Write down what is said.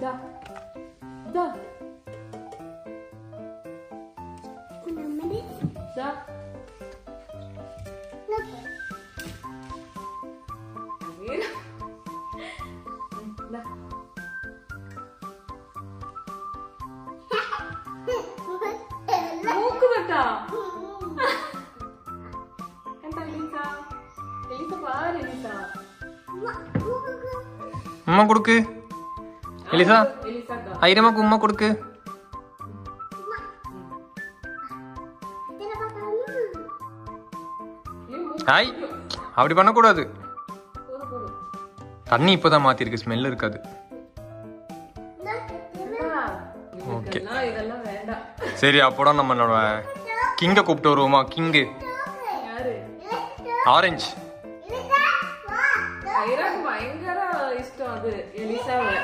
Da. Da. Da. Da. மூக்கு தட்டா. கண்டா Elisha. Elisha பாரு எலிசா. உம்மா கொடுக்கு. எலிசா. ஐரமாக்கு உம்மா கொடுக்கு. ஹாய், அப்படி பண்ணக்கூடாது. தண்ணி இப்போதான் மாத்திருக்கு, ஸ்மெல் இருக்காது. ஓகே சரி, அப்போட நம்மளோட கிங்கை கூப்பிட்டு வருவோமா? King orange. பயங்கர இஷ்டம் அது எலிசாவை.